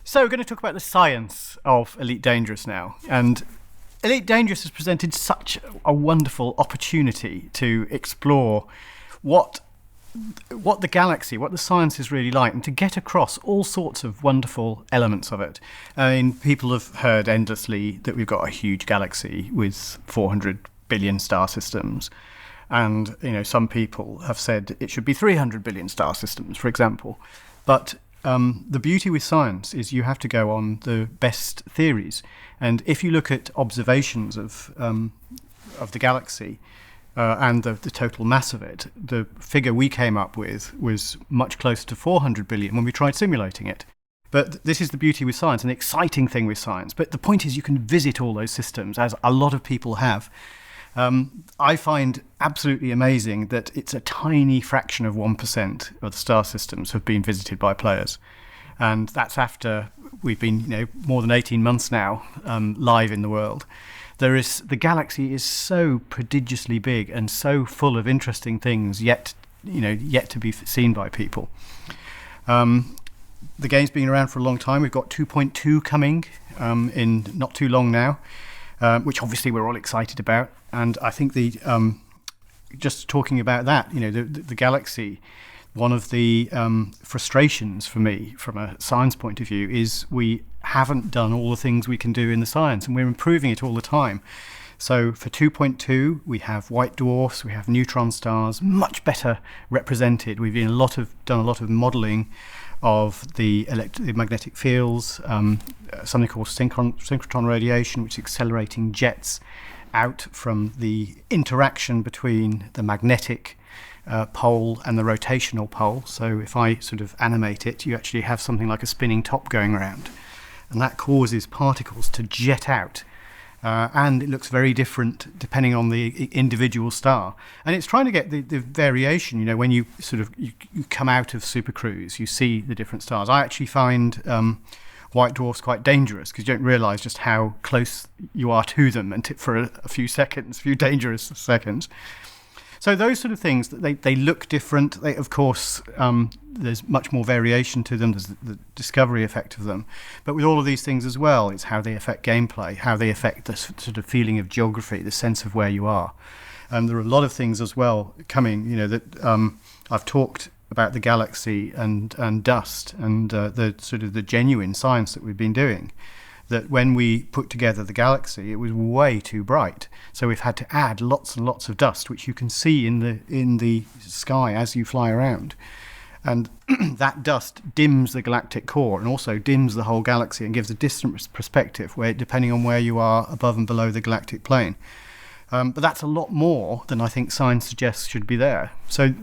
So we're going to talk about the science of Elite Dangerous now. And Elite Dangerous has presented such a wonderful opportunity to explore what the galaxy, what the science is really like, and to get across all sorts of wonderful elements of it. I mean, people have heard endlessly that we've got a huge galaxy with 400 billion star systems. And, some people have said it should be 300 billion star systems, for example. But the beauty with science is you have to go on the best theories. And if you look at observations of the galaxy and the total mass of it, the figure we came up with was much closer to 400 billion when we tried simulating it. But this is the beauty with science, an exciting thing with science. But the point is you can visit all those systems, as a lot of people have. I find absolutely amazing that it's a tiny fraction of 1% of the star systems have been visited by players. And that's after we've been, more than 18 months now live in the world. The galaxy is so prodigiously big and so full of interesting things yet to be seen by people. The game's been around for a long time. We've got 2.2 coming in not too long now, which obviously we're all excited about. And I think just talking about that, the galaxy, one of the frustrations for me from a science point of view is we haven't done all the things we can do in the science, and we're improving it all the time. So for 2.2, we have white dwarfs, we have neutron stars, much better represented. We've done a lot of modelling of the magnetic fields, something called Synchrotron Radiation, which is accelerating jets out from the interaction between the magnetic pole and the rotational pole. So if I sort of animate it, you actually have something like a spinning top going around, and that causes particles to jet out. And it looks very different depending on the individual star. And it's trying to get the variation, when you you come out of supercruise, you see the different stars. I actually find white dwarfs quite dangerous because you don't realise just how close you are to them for a few dangerous seconds. So those sort of things, they look different. They, of course, there's much more variation to them. There's the discovery effect of them. But with all of these things as well, it's how they affect gameplay, how they affect the sort of feeling of geography, the sense of where you are. And there are a lot of things as well coming, that I've talked about the galaxy and dust and the sort of the genuine science that we've been doing. That when we put together the galaxy, it was way too bright. So we've had to add lots and lots of dust, which you can see in the sky as you fly around. And that dust dims the galactic core and also dims the whole galaxy and gives a distant perspective, depending on where you are above and below the galactic plane. But that's a lot more than I think science suggests should be there. So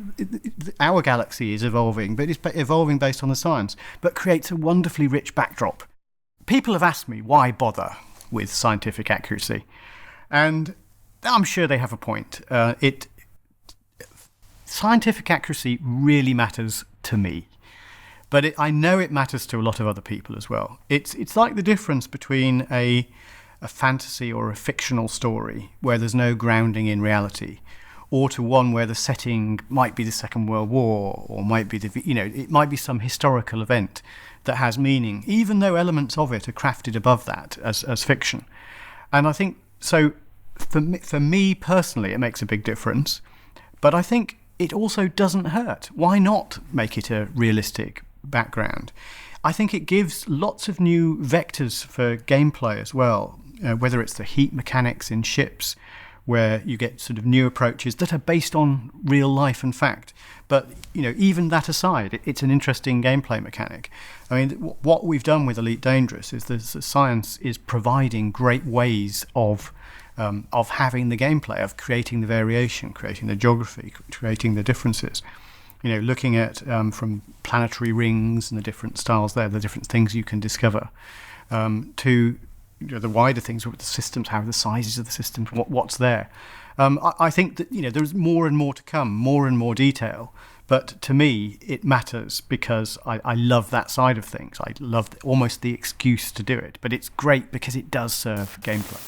our galaxy is evolving, but it's evolving based on the science, but creates a wonderfully rich backdrop. People have asked me why bother with scientific accuracy, and I'm sure they have a point. Scientific accuracy really matters to me, but I know it matters to a lot of other people as well. It's like the difference between a fantasy or a fictional story where there's no grounding in reality, or to one where the setting might be the Second World War, or might be it might be some historical event that has meaning, even though elements of it are crafted above that as fiction. And I think so. For me personally, it makes a big difference, but I think it also doesn't hurt. Why not make it a realistic background? I think it gives lots of new vectors for gameplay as well, whether it's the heat mechanics in ships, where you get sort of new approaches that are based on real life and fact. But, even that aside, it's an interesting gameplay mechanic. I mean, what we've done with Elite Dangerous is the science is providing great ways of having the gameplay, of creating the variation, creating the geography, creating the differences. Looking at from planetary rings and the different styles there, the different things you can discover, to the wider things with the systems, how the sizes of the systems, what's there. I think that there's more and more to come, more and more detail. But to me, it matters because I love that side of things. I love almost the excuse to do it. But it's great because it does serve gameplay.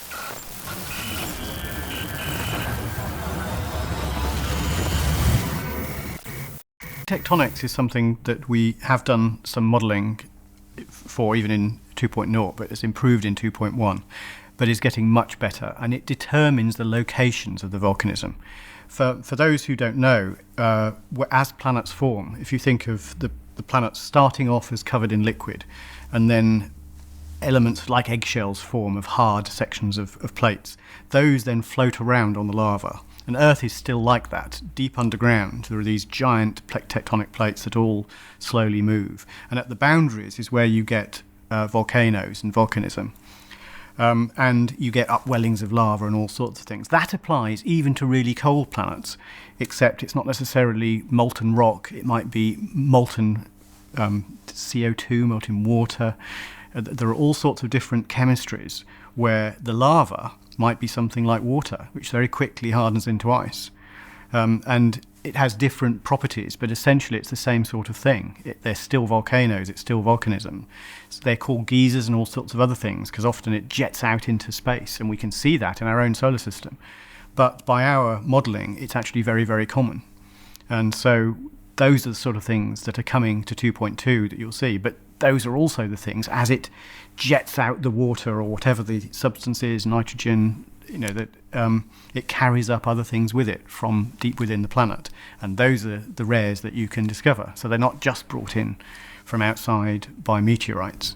Tectonics is something that we have done some modelling for even in 2.0, but it's improved in 2.1, but is getting much better, and it determines the locations of the volcanism. For those who don't know, as planets form, if you think of the planets starting off as covered in liquid, and then elements like eggshells form of hard sections of plates, those then float around on the lava. And Earth is still like that. Deep underground, there are these giant tectonic plates that all slowly move. And at the boundaries is where you get volcanoes and volcanism. And you get upwellings of lava and all sorts of things. That applies even to really cold planets, except it's not necessarily molten rock. It might be molten CO2, molten water. There are all sorts of different chemistries where the lava might be something like water, which very quickly hardens into ice. And it has different properties, but essentially it's the same sort of thing. They're still volcanoes, it's still volcanism. So they're called geysers and all sorts of other things, because often it jets out into space, and we can see that in our own solar system. But by our modelling, it's actually very, very common. And so those are the sort of things that are coming to 2.2 that you'll see. But those are also the things, as it jets out the water or whatever the substance is, nitrogen, that it carries up other things with it from deep within the planet. And those are the rares that you can discover. So they're not just brought in from outside by meteorites.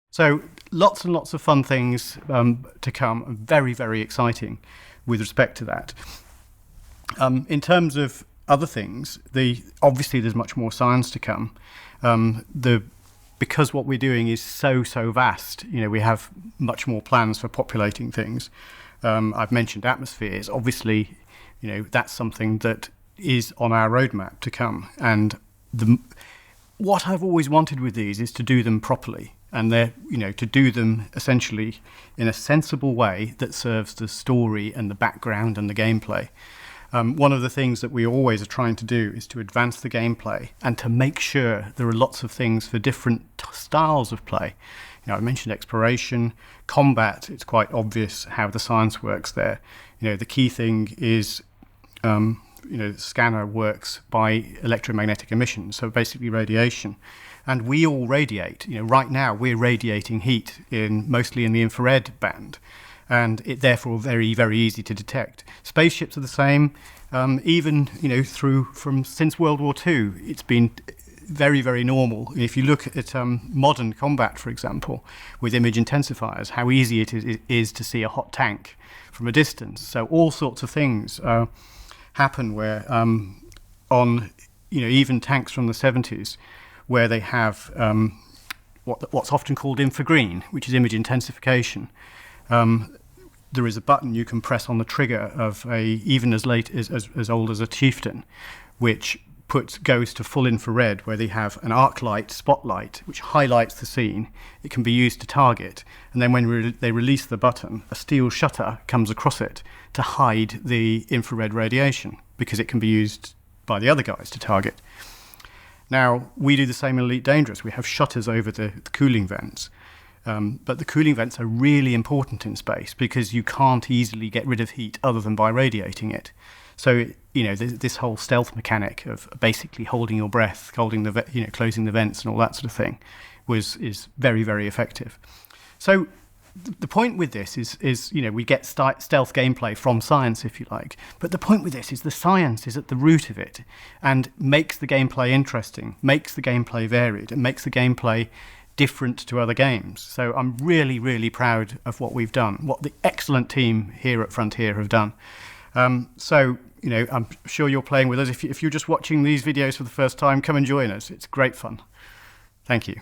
So lots and lots of fun things to come, very, very exciting with respect to that. In terms of other things, obviously there's much more science to come. Because what we're doing is so vast, we have much more plans for populating things. I've mentioned atmospheres. Obviously, that's something that is on our roadmap to come. And what I've always wanted with these is to do them properly, and to do them essentially in a sensible way that serves the story and the background and the gameplay. One of the things that we always are trying to do is to advance the gameplay and to make sure there are lots of things for different styles of play. I mentioned exploration, combat. It's quite obvious how the science works there. The key thing is, the scanner works by electromagnetic emissions, so basically radiation. And we all radiate. Right now we're radiating heat mostly in the infrared band. And it therefore very, very easy to detect. Spaceships are the same. Even since World War II, it's been very, very normal. If you look at modern combat, for example, with image intensifiers, how easy it is to see a hot tank from a distance. So all sorts of things happen where on even tanks from the 70s, where they have what's often called infragreen, which is image intensification. There is a button you can press on the trigger of even as late as old as a chieftain, which goes to full infrared, where they have an arc light spotlight which highlights the scene. It can be used to target, and then when they release the button, a steel shutter comes across it to hide the infrared radiation, because it can be used by the other guys to target. Now, we do the same in Elite Dangerous. We have shutters over the cooling vents. But the cooling vents are really important in space, because you can't easily get rid of heat other than by radiating it. So, this whole stealth mechanic of basically holding your breath, closing the vents and all that sort of thing is very, very effective. So the point with this is we get stealth gameplay from science, if you like. But the point with this is the science is at the root of it and makes the gameplay interesting, makes the gameplay varied, and makes the gameplay different to other games. So I'm really, really proud of what we've done, what the excellent team here at Frontier have done. So I'm sure you're playing with us. If you're just watching these videos for the first time, come and join us. It's great fun. Thank you.